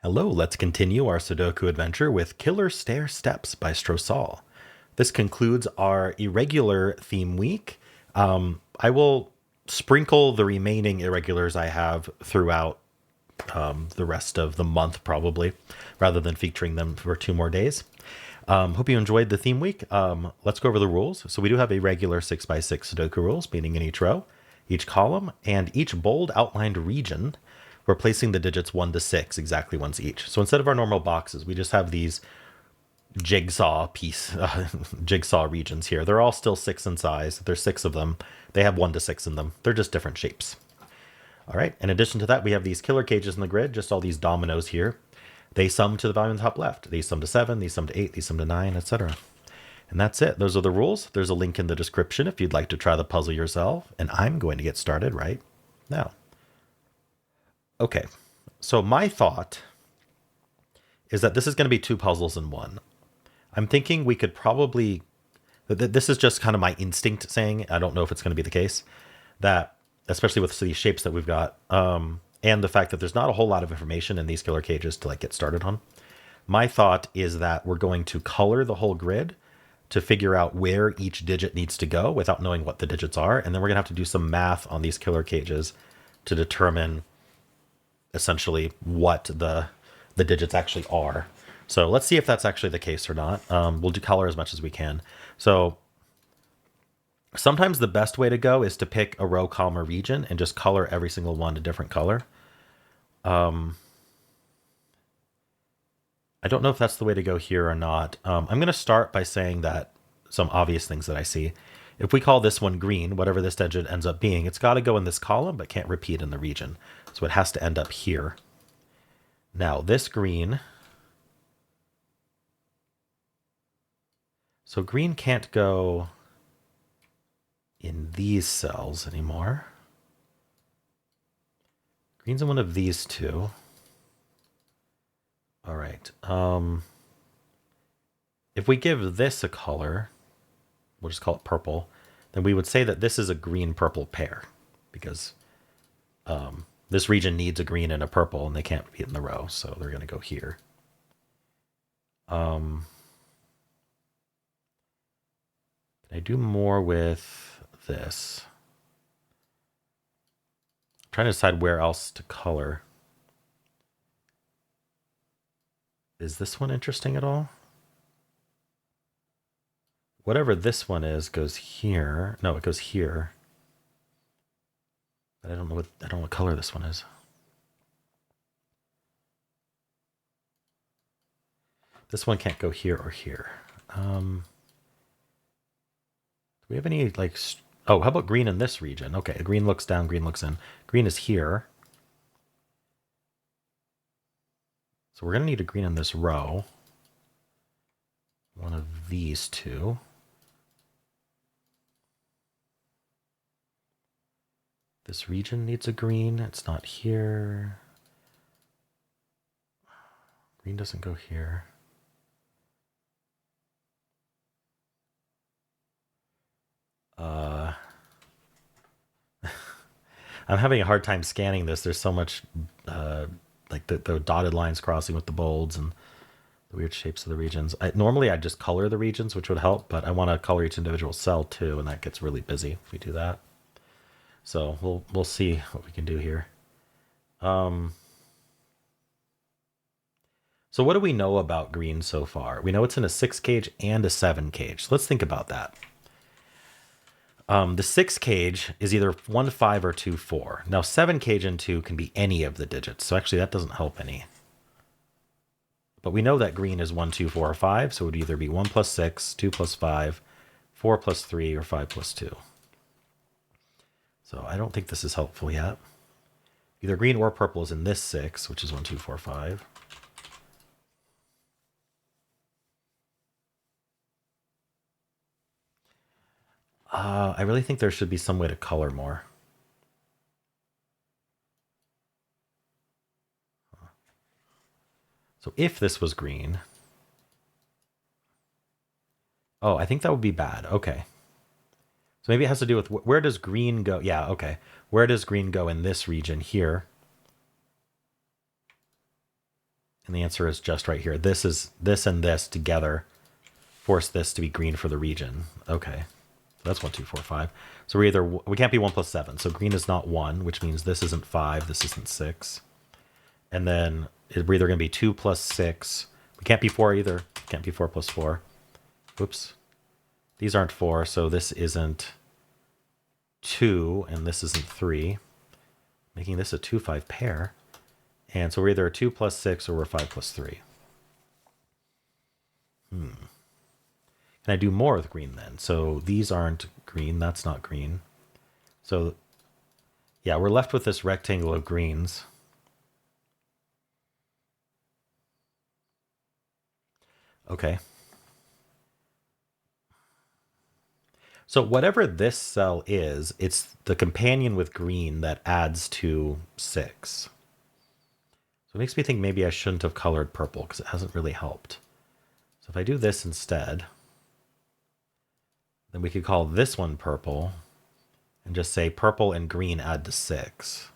Hello, let's continue our Sudoku adventure with Killer Stair Steps by Strosahl. This concludes our irregular theme week. I will sprinkle the remaining irregulars I have throughout the rest of the month, probably, rather than featuring them for 2 more days. Hope you enjoyed the theme week. Let's go over the rules. So we do have a regular 6x6 Sudoku rules, meaning in each row, each column, and each bold outlined region. We're placing the digits 1 to 6 exactly once each. So instead of our normal boxes, we just have these jigsaw jigsaw regions here. They're all still 6 in size. There's 6 of them. They have 1 to 6 in them. They're just different shapes. All right. In addition to that, we have these killer cages in the grid, just all these dominoes here. They sum to the value on the top left. These sum to 7, these sum to 8, these sum to 9, etc. And that's it. Those are the rules. There's a link in the description if you'd like to try the puzzle yourself. And I'm going to get started right now. Okay, so my thought is that this is going to be 2 puzzles in one. I'm thinking we could probably, this is just kind of my instinct saying, I don't know if it's going to be the case, that especially with these shapes that we've got, and the fact that there's not a whole lot of information in these killer cages to get started on. My thought is that we're going to color the whole grid to figure out where each digit needs to go without knowing what the digits are. And then we're going to have to do some math on these killer cages to determine essentially what the digits actually are. So let's see if that's actually the case or not. We'll do color as much as we can. So sometimes the best way to go is to pick a row, column, or region and just color every single one a different color. I don't know if that's the way to go here or not. I'm going to start by saying that some obvious things that I see. If we call this one green, whatever this digit ends up being, it's got to go in this column, but can't repeat in the region. So it has to end up here. Now this green, so green can't go in these cells anymore. Green's in one of these two. All right. If we give this a color, we'll just call it purple, then we would say that this is a green-purple pair because this region needs a green and a purple, and they can't be in the row, so they're going to go here. Can I do more with this? I'm trying to decide where else to color. Is this one interesting at all? Whatever this one is goes here. No, it goes here. But I don't know what color this one is. This one can't go here or here. Do we have any oh, how about green in this region? Okay, green looks down, green looks in. Green is here. So we're going to need a green in this row. One of these two. This region needs a green. It's not here. Green doesn't go here. I'm having a hard time scanning this. There's so much, like the dotted lines crossing with the bolds and the weird shapes of the regions. Normally I'd just color the regions, which would help, but I want to color each individual cell too, and that gets really busy if we do that. So we'll see what we can do here. So what do we know about green so far? We know it's in a 6 cage and a 7 cage. So let's think about that. The 6 cage is either 1, 5 or 2, 4. Now 7 cage and 2 can be any of the digits. So actually that doesn't help any. But we know that green is 1, 2, 4, or 5. So it would either be 1 plus 6, 2 plus 5, 4 plus 3, or 5 plus 2. So I don't think this is helpful yet. Either green or purple is in this 6, which is 1, 2, 4, 5. I really think there should be some way to color more. So if this was green, oh, I think that would be bad. Okay. So maybe it has to do with where does green go? Yeah, okay. Where does green go in this region here? And the answer is just right here. This and this together force this to be green for the region. Okay. So that's 1, 2, 4, 5. So we can't be 1 plus 7. So green is not 1, which means this isn't 5, this isn't 6. And then we're either going to be 2 plus 6. We can't be 4 either. Can't be 4 plus 4. Whoops. These aren't 4, so this isn't 2, and this isn't 3. Making this a 2, 5 pair. And so we're either a 2 plus 6 or we're 5 plus 3. Can I do more with green then? So these aren't green. That's not green. So yeah, we're left with this rectangle of greens. Okay. So whatever this cell is, it's the companion with green that adds to 6. So it makes me think maybe I shouldn't have colored purple because it hasn't really helped. So if I do this instead, then we could call this one purple and just say purple and green add to 6.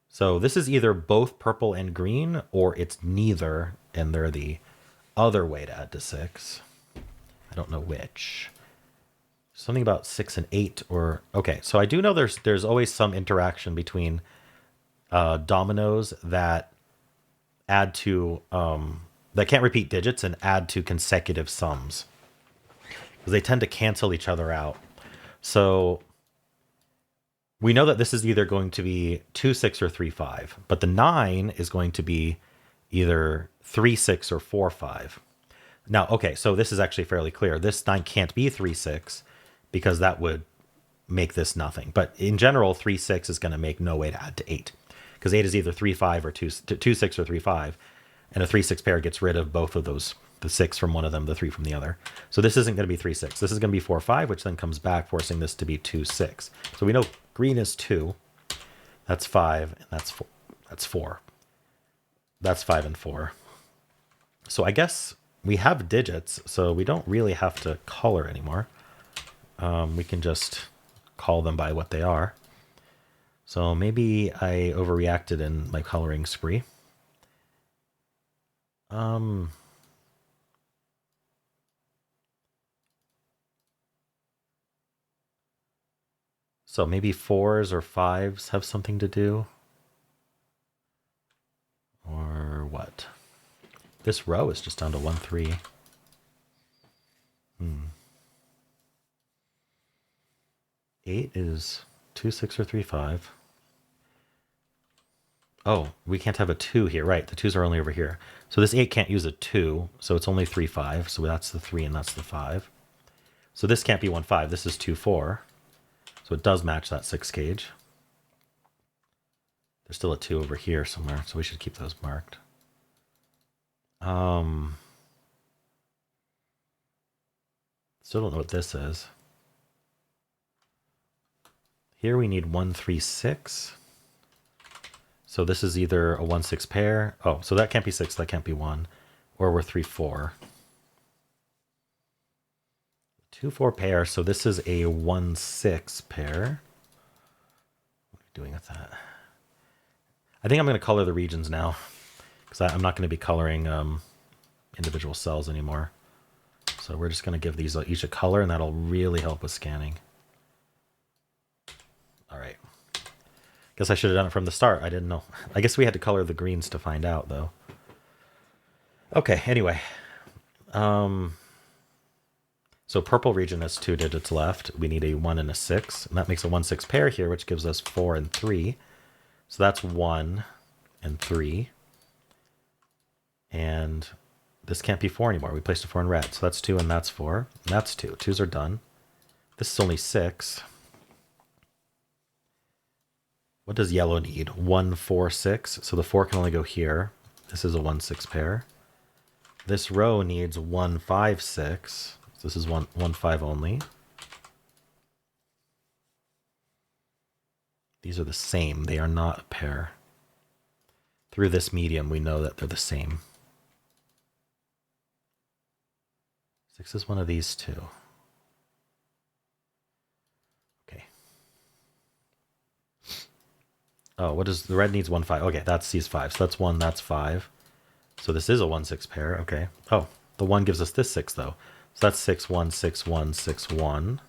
So this is either both purple and green or it's neither, and they're the other way to add to 6. I don't know which. Something about 6 and 8 or... Okay, so I do know there's always some interaction between dominoes that add to... that can't repeat digits and add to consecutive sums. Because they tend to cancel each other out. So we know that this is either going to be 2, 6 or 3, 5. But the 9 is going to be either 3, 6 or 4, 5. Now, okay, so this is actually fairly clear. This 9 can't be 3, 6 because that would make this nothing. But in general, 3, 6 is going to make no way to add to 8. Because 8 is either 3, 5 or 2, 6 or 3, 5. And a 3, 6 pair gets rid of both of those. The 6 from one of them, the 3 from the other. So this isn't going to be 3, 6. This is going to be 4, 5, which then comes back, forcing this to be 2, 6. So we know green is 2. That's 5, and that's 4. That's 4. That's 5 and 4. So I guess we have digits, so we don't really have to color anymore. We can just call them by what they are. So maybe I overreacted in my coloring spree. So maybe 4s or 5s have something to do. Or what? This row is just down to 1, 3. 8 is 2, 6 or 3, 5. Oh, we can't have a 2 here. Right, the 2s are only over here. So this 8 can't use a 2, so it's only 3, 5. So that's the 3 and that's the 5. So this can't be 1, 5. This is 2, 4. So it does match that 6 gauge. There's still a 2 over here somewhere, so we should keep those marked. Still don't know what this is. Here we need 1, 3, 6. So this is either a 1, 6 pair. Oh, so that can't be 6, that can't be 1. Or we're 3, 4. 2, 4 pair, so this is a 1, 6 pair. What are we doing with that? I think I'm going to color the regions now, because I'm not going to be coloring individual cells anymore. So we're just going to give these each a color, and that'll really help with scanning. All right. Guess I should have done it from the start. I didn't know. I guess we had to color the greens to find out, though. Okay, anyway. So purple region has 2 digits left. We need a 1 and a 6. And that makes a 1, 6 pair here, which gives us 4 and 3. So that's 1 and 3. And this can't be 4 anymore. We placed a 4 in red. So that's 2 and that's 4. And that's 2. 2s are done. This is only 6. What does yellow need? 1, 4, 6. So the 4 can only go here. This is a 1, 6 pair. This row needs 1, 5, 6. So this is 1, 5 only. These are the same. They are not a pair. Through this medium, we know that they're the same. 6 is one of these two. Okay. Oh, what is the red needs 1, 5? Okay, that's these 5. So that's 1, that's 5. So this is a 1-6 pair. Okay. Oh, the 1 gives us this 6, though. So that's 6-1, 6-1, 6-1.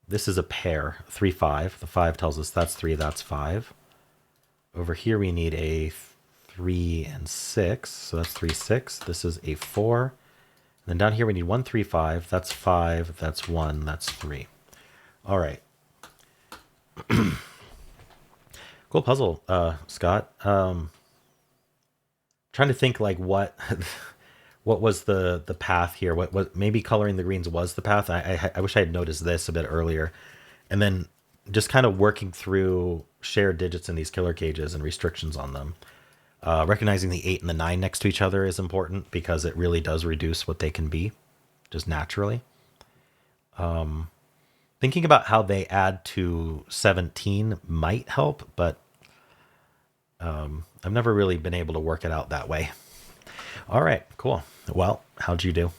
This is a pair, 3-5. The 5 tells us that's 3, that's 5. Over here we need a 3 and 6. So that's 3, 6. This is a 4. And then down here we need 1, 3, 5. That's 5. That's 1. That's 3. All right. Cool puzzle, Scott. Trying to think like what was the path here. What maybe coloring the greens was the path. I wish I had noticed this a bit earlier. And then just kind of working through shared digits in these killer cages and restrictions on them. Recognizing the 8 and the 9 next to each other is important because it really does reduce what they can be just naturally. Thinking about how they add to 17 might help, but I've never really been able to work it out that way. All right, cool. Well, how'd you do?